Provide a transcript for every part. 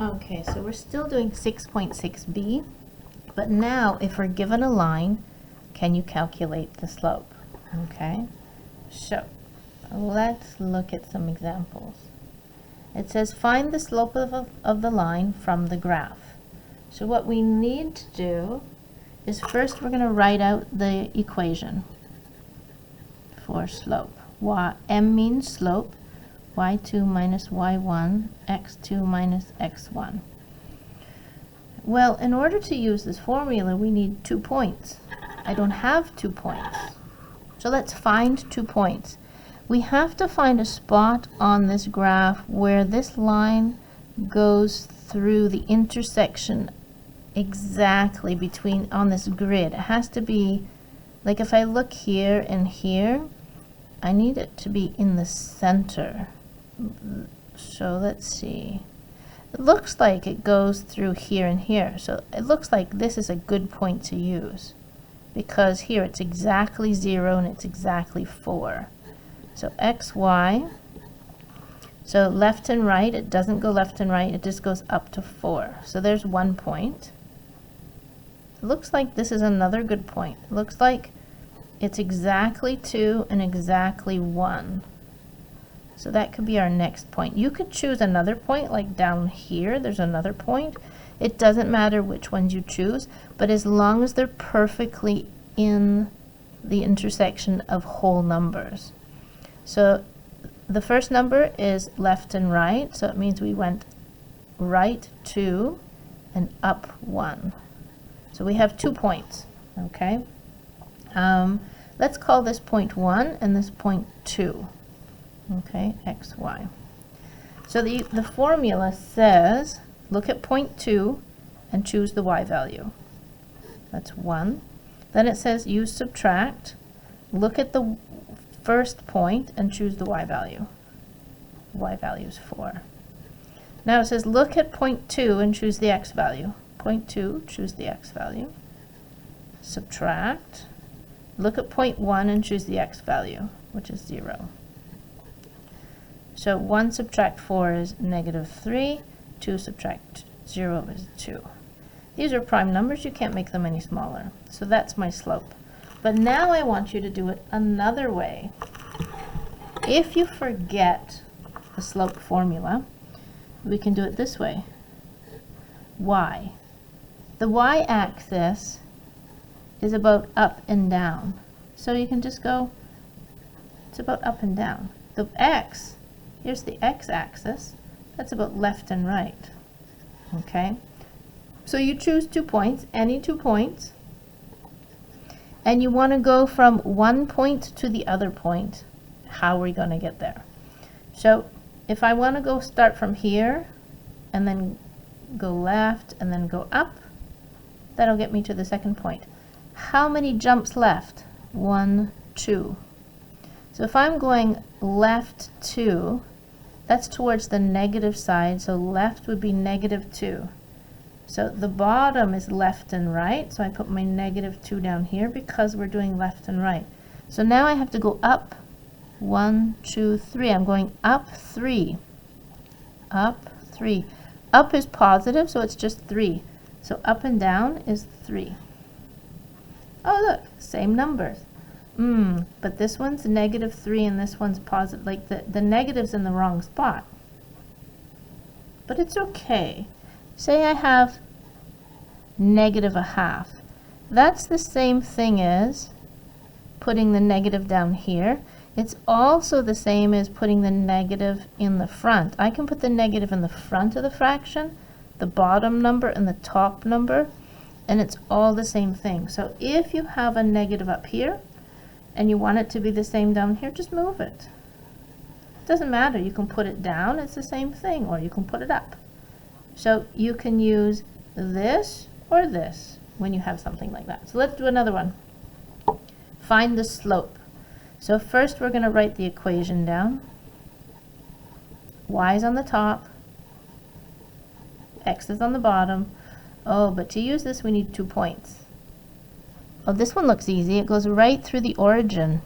Okay, so we're still doing 6.6b, but now if we're given a line, can you calculate the slope? Okay, so let's look at some examples. It says find the slope of the line from the graph. So what we need to do is first we're going to write out the equation for slope. M means slope, y2 minus y1, x2 minus x1. Well, in order to use this formula, we need 2 points. I don't have 2 points. So let's find 2 points. We have to find a spot on this graph where this line goes through the intersection exactly between on this grid. It has to be, like if I look here and here, I need it to be in the center. So let's see. It looks like it goes through here and here. So it looks like this is a good point to use, because here it's exactly 0 and it's exactly 4. So x, y. So left and right, it doesn't go left and right, it just goes up to 4. So there's 1 point. It looks like this is another good point. It looks like it's exactly 2 and exactly 1. So that could be our next point. You could choose another point, like down here, there's another point. It doesn't matter which ones you choose, but as long as they're perfectly in the intersection of whole numbers. So the first number is left and right, so it means we went right 2 and up 1. So we have 2 points, okay? Let's call this point 1 and this point 2. Okay, x, y. So the formula says, look at point 2 and choose the y value. That's 1. Then it says use subtract. Look at the first point and choose the y value. Y value is 4. Now it says look at point 2 and choose the x value. Point 2, choose the x value. Subtract. Look at point 1 and choose the x value, which is 0. So 1 subtract 4 is -3, 2 subtract 0 is 2. These are prime numbers, you can't make them any smaller. So that's my slope. But now I want you to do it another way. If you forget the slope formula, we can do it this way. Y. The y-axis is about up and down. So you can just go, it's about up and down. The x, here's the x-axis, that's about left and right. Okay? So you choose 2 points, any 2 points, and you want to go from one point to the other point. How are we going to get there? So if I want to go start from here and then go left and then go up, that'll get me to the second point. How many jumps left? 1, 2. So if I'm going left 2, that's towards the negative side, so left would be -2. So the bottom is left and right, so I put my -2 down here because we're doing left and right. So now I have to go up 1, 2, 3. I'm going up 3. Up 3. Up is positive, so it's just 3. So up and down is 3. Oh, look, same numbers. But this one's -3 and this one's positive. Like the negative's in the wrong spot. But it's okay. Say I have -1/2. That's the same thing as putting the negative down here. It's also the same as putting the negative in the front. I can put the negative in the front of the fraction, the bottom number and the top number, and it's all the same thing. So if you have a negative up here and you want it to be the same down here, just move it. It doesn't matter. You can put it down, it's the same thing, or you can put it up. So you can use this or this when you have something like that. So let's do another one. Find the slope. So first we're going to write the equation down. Y is on the top, x is on the bottom. Oh, but to use this we need 2 points. Oh, this one looks easy. It goes right through the origin.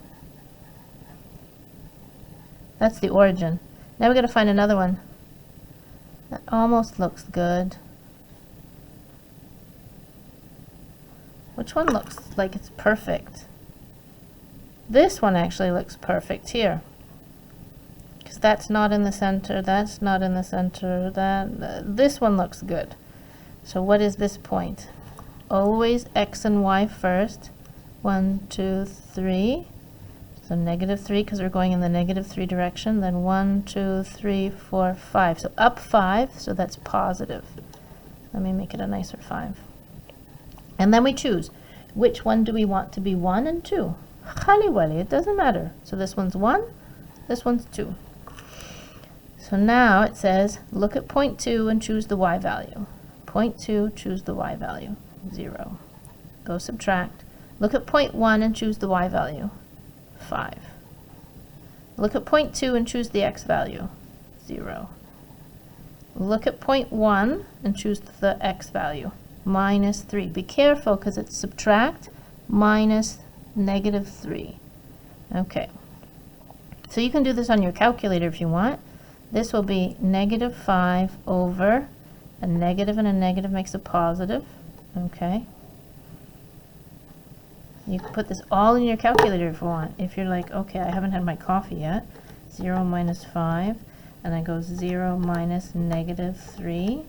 That's the origin. Now we've got to find another one. That almost looks good. Which one looks like it's perfect? This one actually looks perfect here. Because that's not in the center, that's not in the center, this one looks good. So what is this point? Always x and y first. 1, 2, 3. So -3 because we're going in the -3 direction. Then 1, 2, 3, 4, 5. So up 5, so that's positive. Let me make it a nicer 5. And then we choose which one do we want to be 1 and 2. Khali wali, it doesn't matter. So this one's 1, this one's 2. So now it says look at point 2 and choose the y value. Point 2, choose the y value. 0. Go subtract. Look at point 1 and choose the y value. 5. Look at point 2 and choose the x value. 0. Look at point 1 and choose the x value. -3. Be careful because it's subtract minus -3. Okay. So you can do this on your calculator if you want. This will be -5 over a negative and a negative makes a positive. Okay. You can put this all in your calculator if you want. If you're like, okay, I haven't had my coffee yet. 0 minus 5, and then goes 0 minus -3.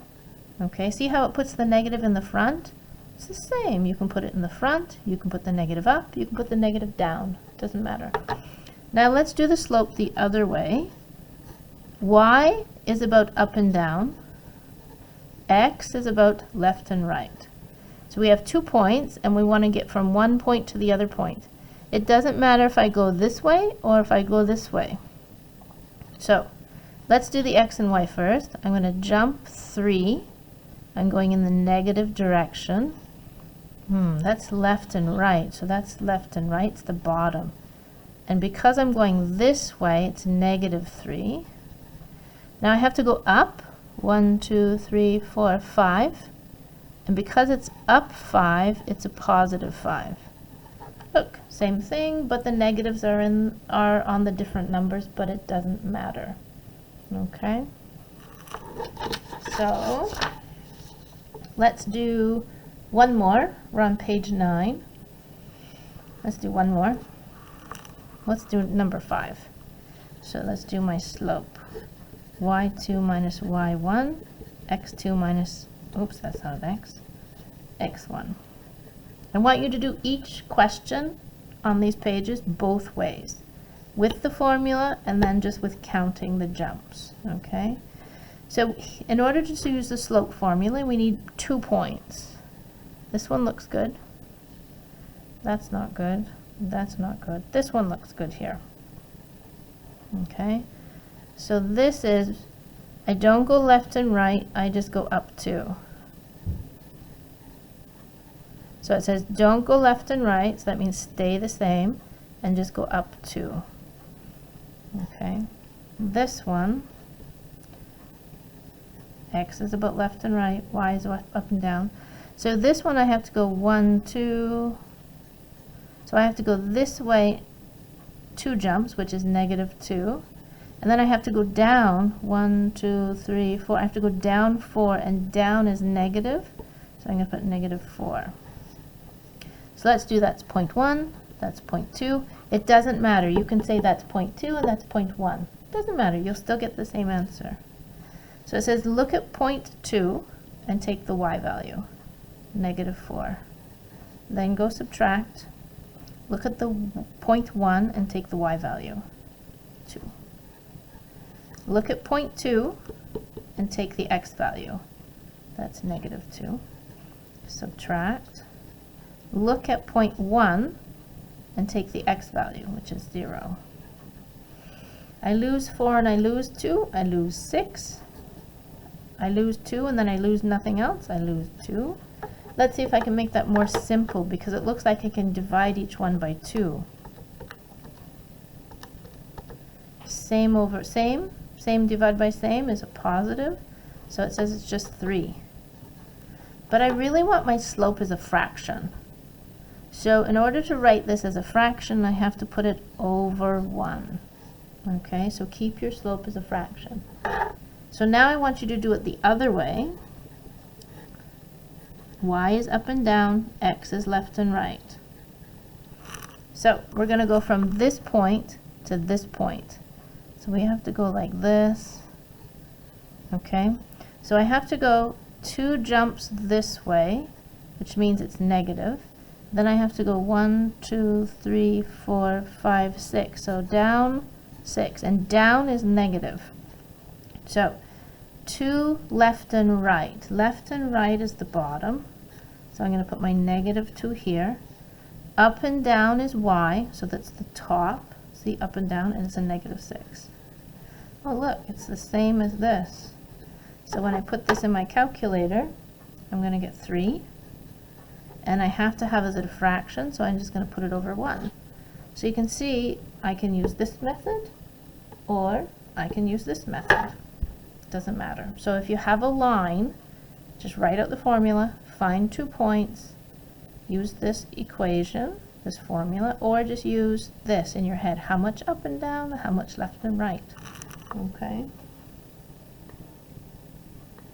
Okay, see how it puts the negative in the front? It's the same. You can put it in the front, you can put the negative up, you can put the negative down. Doesn't matter. Now let's do the slope the other way. Y is about up and down. X is about left and right. So we have 2 points, and we want to get from one point to the other point. It doesn't matter if I go this way or if I go this way. So let's do the x and y first. I'm going to jump 3. I'm going in the negative direction. That's left and right. So that's left and right. It's the bottom. And because I'm going this way, it's -3. Now I have to go up. 1, 2, 3, 4, 5. And because it's up 5, it's a positive 5. Look, same thing, but the negatives are on the different numbers, but it doesn't matter. Okay? So let's do one more. We're on page 9. Let's do one more. Let's do number 5. So let's do my slope. y2 minus y1, x2 minus, oops, that's not an x, x1. I want you to do each question on these pages both ways, with the formula and then just with counting the jumps, okay? So in order to use the slope formula, we need 2 points. This one looks good. That's not good. That's not good. This one looks good here. Okay? So this is, I don't go left and right, I just go up 2. So it says don't go left and right, so that means stay the same, and just go up 2. Okay? This one, x is about left and right, y is up and down. So this one I have to go 1, 2, so I have to go this way 2 jumps, which is -2. And then I have to go down 1, 2, 3, 4. I have to go down 4, and down is negative. So I'm going to put -4. So let's do that's point 1, that's point 2. It doesn't matter. You can say that's point 2 and that's point 1. It doesn't matter. You'll still get the same answer. So it says look at point 2 and take the y value, -4. Then go subtract. Look at the point 1 and take the y value, 2. Look at point 2 and take the x value. That's -2. Subtract. Look at point 1 and take the x value, which is 0. I lose 4 and I lose 2. I lose 6. I lose 2 and then I lose nothing else. I lose 2. Let's see if I can make that more simple, because it looks like I can divide each one by 2. Same over same. Same divided by same is a positive, so it says it's just 3. But I really want my slope as a fraction. So in order to write this as a fraction, I have to put it over 1. Okay, so keep your slope as a fraction. So now I want you to do it the other way. Y is up and down, X is left and right. So we're going to go from this point to this point. So we have to go like this. Okay, so I have to go 2 jumps this way, which means it's negative. Then I have to go 1, 2, 3, 4, 5, 6. So down 6, and down is negative. So 2 left and right. Left and right is the bottom. So I'm going to put my -2 here. Up and down is Y, so that's the top. See, up and down, and it's a -6. Oh look, it's the same as this. So when I put this in my calculator, I'm going to get 3. And I have to have it as a fraction, so I'm just going to put it over 1. So you can see I can use this method, or I can use this method. Doesn't matter. So if you have a line, just write out the formula, find 2 points, use this equation, this formula, or just use this in your head. How much up and down, how much left and right. Okay.